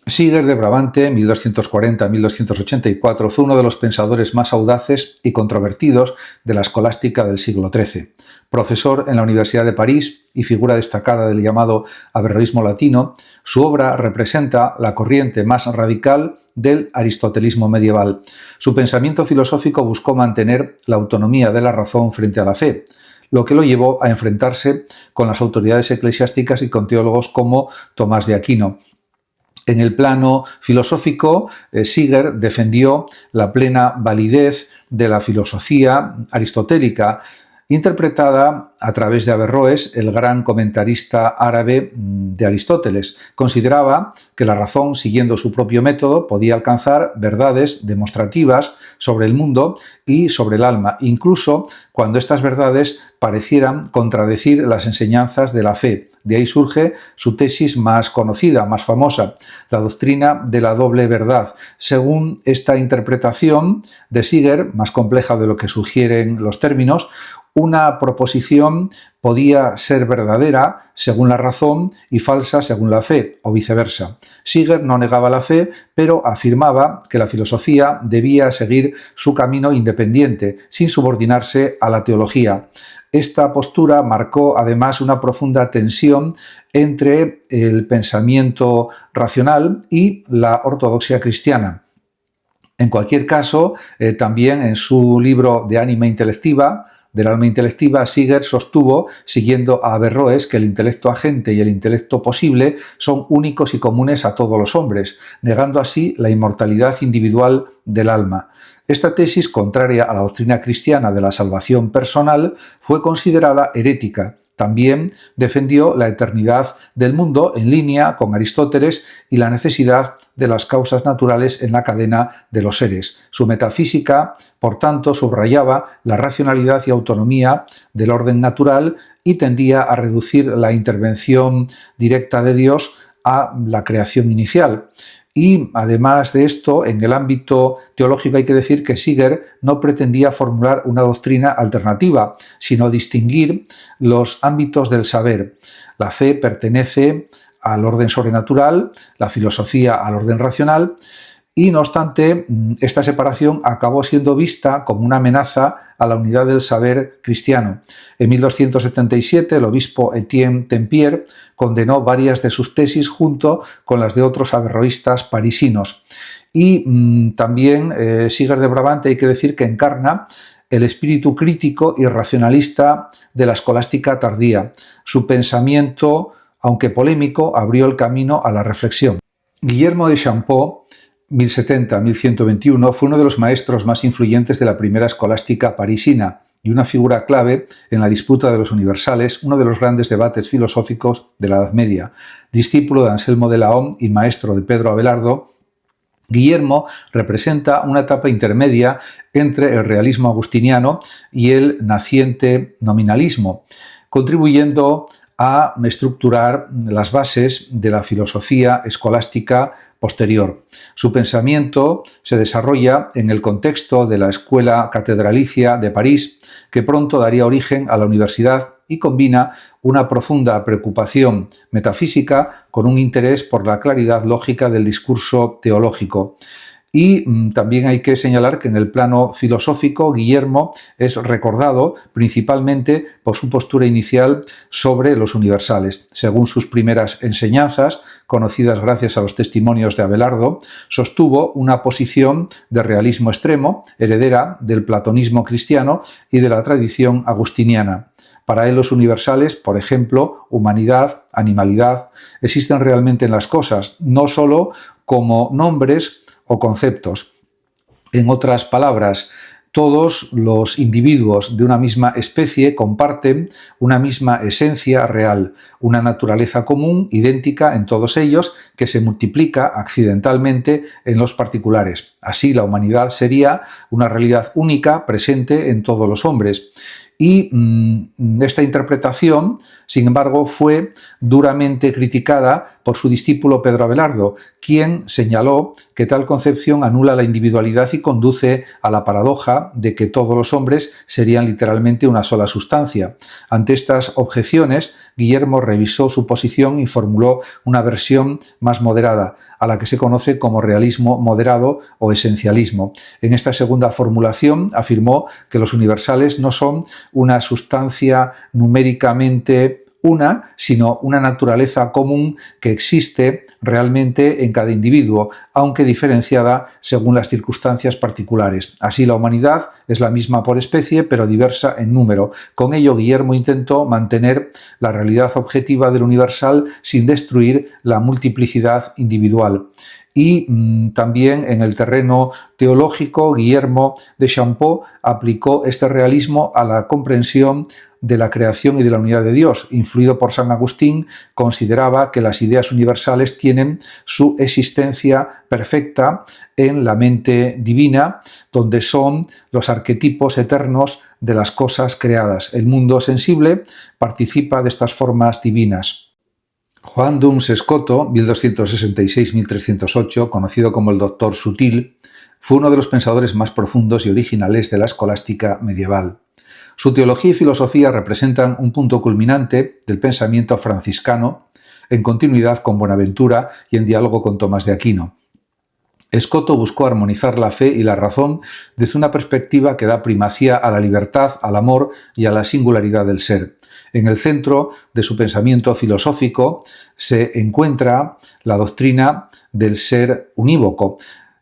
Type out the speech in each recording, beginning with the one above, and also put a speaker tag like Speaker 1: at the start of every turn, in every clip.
Speaker 1: Siger de Brabante, 1240-1284, fue uno de los pensadores más audaces y controvertidos de la escolástica del siglo XIII. Profesor en la Universidad de París y figura destacada del llamado averroísmo latino, su obra representa la corriente más radical del aristotelismo medieval. Su pensamiento filosófico buscó mantener la autonomía de la razón frente a la fe, lo que lo llevó a enfrentarse con las autoridades eclesiásticas y con teólogos como Tomás de Aquino. En el plano filosófico, Siger defendió la plena validez de la filosofía aristotélica, interpretada a través de Averroes, el gran comentarista árabe de Aristóteles. Consideraba que la razón, siguiendo su propio método, podía alcanzar verdades demostrativas sobre el mundo y sobre el alma, incluso cuando estas verdades parecieran contradecir las enseñanzas de la fe. De ahí surge su tesis más conocida, más famosa, la doctrina de la doble verdad. Según esta interpretación de Siger, más compleja de lo que sugieren los términos, una proposición podía ser verdadera según la razón y falsa según la fe, o viceversa. Siger no negaba la fe, pero afirmaba que la filosofía debía seguir su camino independiente, sin subordinarse a la teología. Esta postura marcó además una profunda tensión entre el pensamiento racional y la ortodoxia cristiana. En cualquier caso, también en su libro De Anima Intellectiva, del alma intelectiva, Siger sostuvo, siguiendo a Averroes, que el intelecto agente y el intelecto posible son únicos y comunes a todos los hombres, negando así la inmortalidad individual del alma. Esta tesis, contraria a la doctrina cristiana de la salvación personal, fue considerada herética. También defendió la eternidad del mundo en línea con Aristóteles y la necesidad de las causas naturales en la cadena de los seres. Su metafísica, por tanto, subrayaba la racionalidad y autonomía del orden natural y tendía a reducir la intervención directa de Dios a la creación inicial. Y además de esto, en el ámbito teológico hay que decir que Siger no pretendía formular una doctrina alternativa, sino distinguir los ámbitos del saber. La fe pertenece al orden sobrenatural, la filosofía al orden racional, y no obstante, esta separación acabó siendo vista como una amenaza a la unidad del saber cristiano. En 1277, el obispo Etienne Tempier condenó varias de sus tesis junto con las de otros averroístas parisinos. Y también Siger de Brabante hay que decir que encarna el espíritu crítico y racionalista de la escolástica tardía. Su pensamiento, aunque polémico, abrió el camino a la reflexión. Guillermo de Champeaux, 1070-1121, fue uno de los maestros más influyentes de la primera escolástica parisina y una figura clave en la disputa de los universales, uno de los grandes debates filosóficos de la Edad Media. Discípulo de Anselmo de Laon y maestro de Pedro Abelardo, Guillermo representa una etapa intermedia entre el realismo agustiniano y el naciente nominalismo, contribuyendo a estructurar las bases de la filosofía escolástica posterior. Su pensamiento se desarrolla en el contexto de la Escuela Catedralicia de París, que pronto daría origen a la universidad y combina una profunda preocupación metafísica con un interés por la claridad lógica del discurso teológico. Y también hay que señalar que en el plano filosófico Guillermo es recordado principalmente por su postura inicial sobre los universales. Según sus primeras enseñanzas, conocidas gracias a los testimonios de Abelardo, sostuvo una posición de realismo extremo, heredera del platonismo cristiano y de la tradición agustiniana. Para él los universales, por ejemplo, humanidad, animalidad, existen realmente en las cosas, no solo como nombres o conceptos. En otras palabras, todos los individuos de una misma especie comparten una misma esencia real, una naturaleza común, idéntica en todos ellos, que se multiplica accidentalmente en los particulares. Así, la humanidad sería una realidad única presente en todos los hombres. Y esta interpretación Sin embargo, fue duramente criticada por su discípulo Pedro Abelardo, quien señaló que tal concepción anula la individualidad y conduce a la paradoja de que todos los hombres serían literalmente una sola sustancia. Ante estas objeciones, Guillermo revisó su posición y formuló una versión más moderada, a la que se conoce como realismo moderado o esencialismo. En esta segunda formulación afirmó que los universales no son una sustancia numéricamente una, sino una naturaleza común que existe realmente en cada individuo, aunque diferenciada según las circunstancias particulares. Así, la humanidad es la misma por especie, pero diversa en número. Con ello, Guillermo intentó mantener la realidad objetiva del universal sin destruir la multiplicidad individual. Y también en el terreno teológico, Guillermo de Champeaux aplicó este realismo a la comprensión de la creación y de la unidad de Dios. Influido por San Agustín, consideraba que las ideas universales tienen su existencia perfecta en la mente divina, donde son los arquetipos eternos de las cosas creadas. El mundo sensible participa de estas formas divinas. Juan Duns Scoto, 1266-1308, conocido como el Doctor Sutil, fue uno de los pensadores más profundos y originales de la escolástica medieval. Su teología y filosofía representan un punto culminante del pensamiento franciscano, en continuidad con Buenaventura y en diálogo con Tomás de Aquino. Scoto buscó armonizar la fe y la razón desde una perspectiva que da primacía a la libertad, al amor y a la singularidad del ser. En el centro de su pensamiento filosófico se encuentra la doctrina del ser unívoco,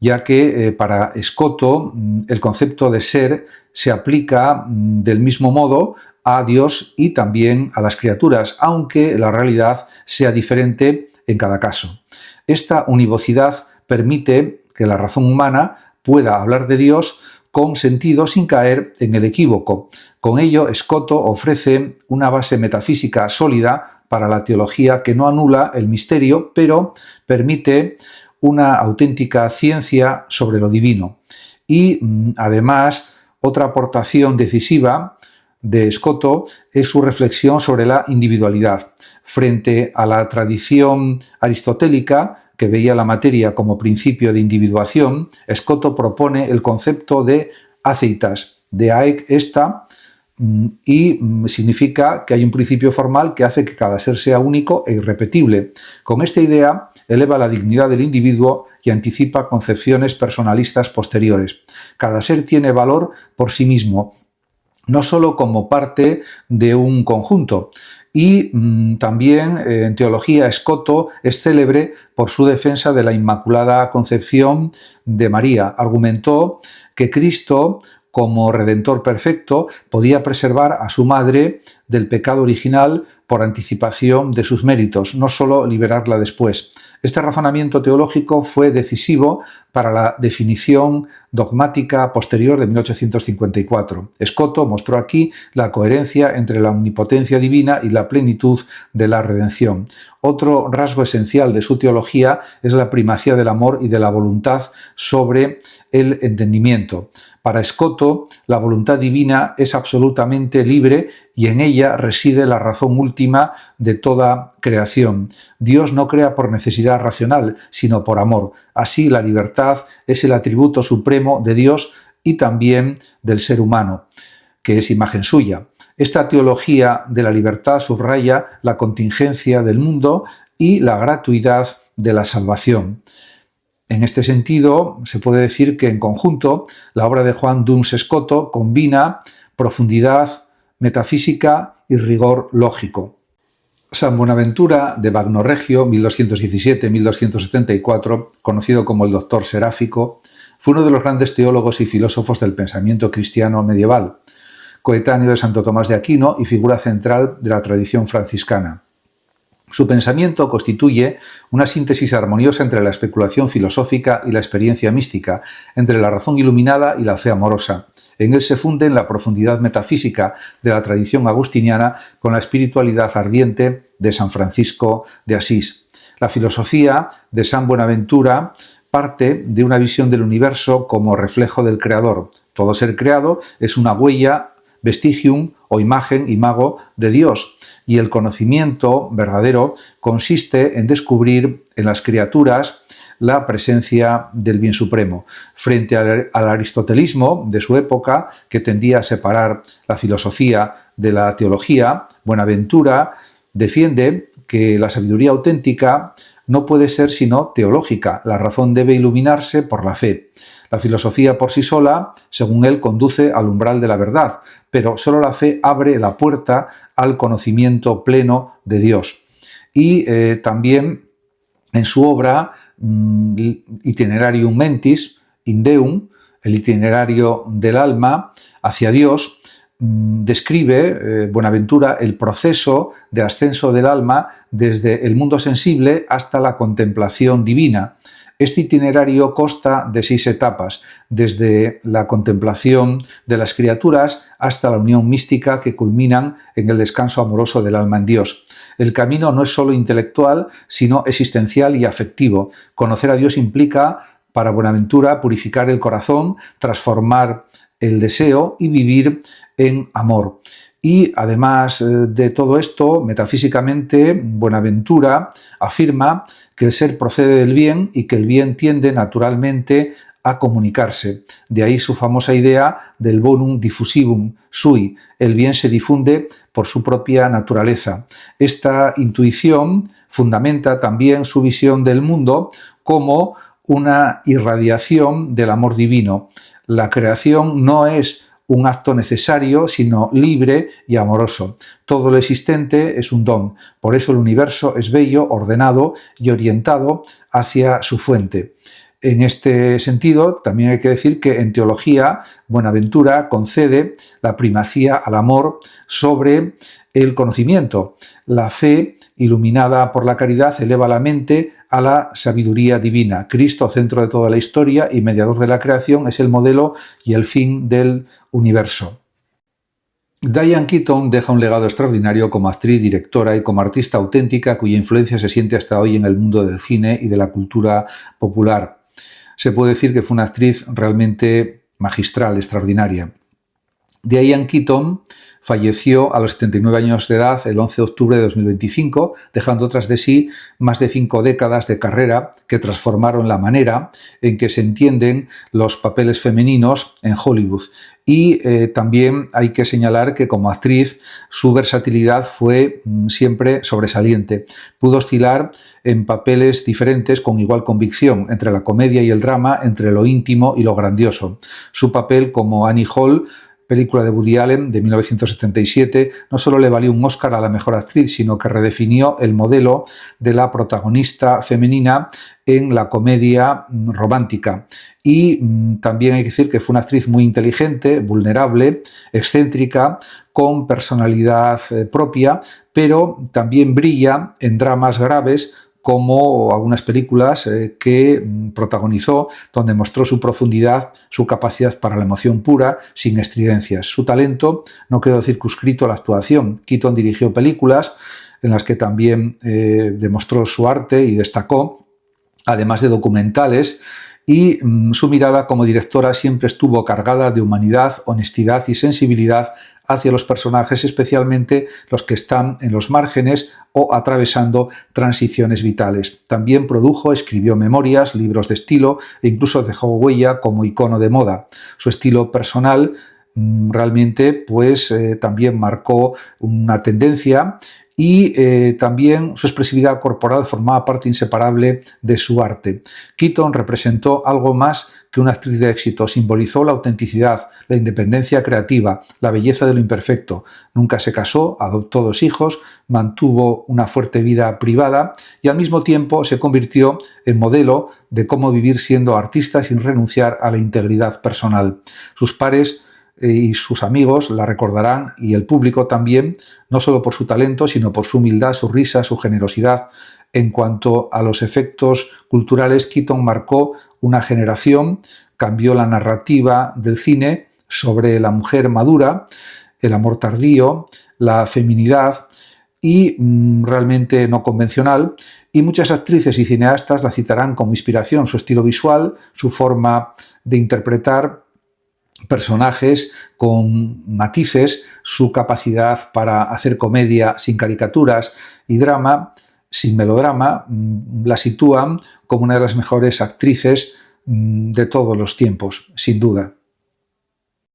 Speaker 1: ya que para Scoto el concepto de ser se aplica del mismo modo a Dios y también a las criaturas, aunque la realidad sea diferente en cada caso. Esta univocidad permite que la razón humana pueda hablar de Dios con sentido sin caer en el equívoco. Con ello, Scoto ofrece una base metafísica sólida para la teología que no anula el misterio, pero permite una auténtica ciencia sobre lo divino. Y además, otra aportación decisiva de Scoto es su reflexión sobre la individualidad. Frente a la tradición aristotélica, que veía la materia como principio de individuación, Scoto propone el concepto de aceitas, de aec esta, y significa que hay un principio formal que hace que cada ser sea único e irrepetible. Con esta idea eleva la dignidad del individuo y anticipa concepciones personalistas posteriores. Cada ser tiene valor por sí mismo, no solo como parte de un conjunto. Y también en teología Scoto es célebre por su defensa de la Inmaculada Concepción de María. Argumentó que Cristo, como Redentor perfecto, podía preservar a su madre del pecado original por anticipación de sus méritos, no solo liberarla después. Este razonamiento teológico fue decisivo para la definición dogmática posterior de 1854. Scoto mostró aquí la coherencia entre la omnipotencia divina y la plenitud de la redención. Otro rasgo esencial de su teología es la primacía del amor y de la voluntad sobre el entendimiento. Para Scoto, la voluntad divina es absolutamente libre y en ella reside la razón última de toda creación. Dios no crea por necesidad racional, sino por amor. Así, la libertad es el atributo supremo de Dios y también del ser humano, que es imagen suya. Esta teología de la libertad subraya la contingencia del mundo y la gratuidad de la salvación. En este sentido, se puede decir que en conjunto la obra de Juan Duns Scoto combina profundidad metafísica y rigor lógico. San Buenaventura de Bagnoregio, 1217-1274, conocido como el Doctor Seráfico, fue uno de los grandes teólogos y filósofos del pensamiento cristiano medieval, coetáneo de Santo Tomás de Aquino y figura central de la tradición franciscana. Su pensamiento constituye una síntesis armoniosa entre la especulación filosófica y la experiencia mística, entre la razón iluminada y la fe amorosa. En él se funden la profundidad metafísica de la tradición agustiniana con la espiritualidad ardiente de San Francisco de Asís. La filosofía de San Buenaventura parte de una visión del universo como reflejo del Creador. Todo ser creado es una huella, vestigium o imagen, imago de Dios. y el conocimiento verdadero consiste en descubrir en las criaturas la presencia del bien supremo. Frente al aristotelismo de su época, que tendía a separar la filosofía de la teología, Buenaventura defiende que la sabiduría auténtica no puede ser sino teológica. La razón debe iluminarse por la fe. La filosofía por sí sola, según él, conduce al umbral de la verdad, pero solo la fe abre la puerta al conocimiento pleno de Dios. Y también en su obra Itinerarium Mentis, Indeum, el itinerario del alma hacia Dios, describe Buenaventura el proceso de ascenso del alma desde el mundo sensible hasta la contemplación divina. Este itinerario consta de 6 etapas, desde la contemplación de las criaturas hasta la unión mística que culminan en el descanso amoroso del alma en Dios. El camino no es solo intelectual, sino existencial y afectivo. Conocer a Dios implica, para Buenaventura, purificar el corazón, transformar el deseo y vivir en amor. Y además de todo esto, metafísicamente, Buenaventura afirma que el ser procede del bien y que el bien tiende naturalmente a comunicarse. De ahí su famosa idea del bonum diffusivum sui. El bien se difunde por su propia naturaleza. Esta intuición fundamenta también su visión del mundo como una irradiación del amor divino. La creación no es un acto necesario, sino libre y amoroso. Todo lo existente es un don. Por eso el universo es bello, ordenado y orientado hacia su fuente. En este sentido, también hay que decir que en teología, Buenaventura concede la primacía al amor sobre el conocimiento. La fe, iluminada por la caridad, eleva la mente a la sabiduría divina. Cristo, centro de toda la historia y mediador de la creación, es el modelo y el fin del universo. Diane Keaton deja un legado extraordinario como actriz, directora y como artista auténtica cuya influencia se siente hasta hoy en el mundo del cine y de la cultura popular. Se puede decir que fue una actriz realmente magistral, extraordinaria. Diane Keaton falleció a los 79 años de edad el 11 de octubre de 2025, dejando tras de sí más de 5 décadas de carrera que transformaron la manera en que se entienden los papeles femeninos en Hollywood. Y también hay que señalar que como actriz su versatilidad fue siempre sobresaliente. Pudo oscilar en papeles diferentes con igual convicción, entre la comedia y el drama, entre lo íntimo y lo grandioso. Su papel como Annie Hall, película de Woody Allen de 1977, no solo le valió un Oscar a la mejor actriz, sino que redefinió el modelo de la protagonista femenina en la comedia romántica. Y también hay que decir que fue una actriz muy inteligente, vulnerable, excéntrica, con personalidad propia, pero también brilla en dramas graves como algunas películas que protagonizó, donde mostró su profundidad, su capacidad para la emoción pura, sin estridencias. Su talento no quedó circunscrito a la actuación. Keaton dirigió películas en las que también demostró su arte y destacó, además de documentales, y su mirada como directora siempre estuvo cargada de humanidad, honestidad y sensibilidad hacia los personajes, especialmente los que están en los márgenes o atravesando transiciones vitales. También produjo, escribió memorias, libros de estilo e incluso dejó huella como icono de moda. Su estilo personal realmente pues también marcó una tendencia y también su expresividad corporal formaba parte inseparable de su arte. Keaton representó algo más que una actriz de éxito, simbolizó la autenticidad, la independencia creativa, la belleza de lo imperfecto. Nunca se casó, adoptó 2 hijos, mantuvo una fuerte vida privada y al mismo tiempo se convirtió en modelo de cómo vivir siendo artista sin renunciar a la integridad personal. Sus pares y sus amigos la recordarán, y el público también, no solo por su talento, sino por su humildad, su risa, su generosidad. En cuanto a los efectos culturales, Keaton marcó una generación, cambió la narrativa del cine sobre la mujer madura, el amor tardío, la feminidad y realmente no convencional, y muchas actrices y cineastas la citarán como inspiración, su estilo visual, su forma de interpretar personajes con matices, su capacidad para hacer comedia sin caricaturas y drama sin melodrama, la sitúan como una de las mejores actrices de todos los tiempos, sin duda.